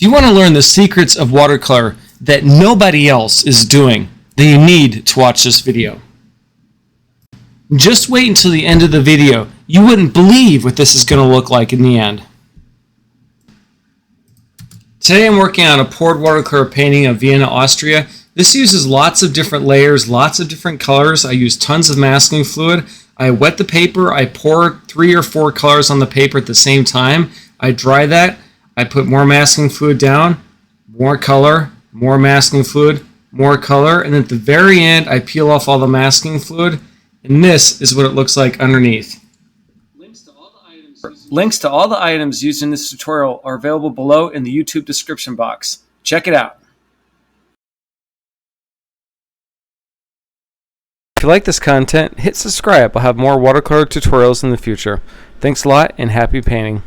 If you want to learn the secrets of watercolor that nobody else is doing, then you need to watch this video. Just wait until the end of the video. You wouldn't believe what this is going to look like in the end. Today I'm working on a poured watercolor painting of Vienna, Austria. This uses lots of different layers, lots of different colors. I use tons of masking fluid. I wet the paper. I pour 3 or 4 colors on the paper at the same time. I dry that. I put more masking fluid down, more color, more masking fluid, more color, and at the very end I peel off all the masking fluid, and this is what it looks like underneath. Links to all the items used in this tutorial are available below in the YouTube description box. Check it out. If you like this content, hit subscribe. I'll have more watercolor tutorials in the future. Thanks a lot and happy painting.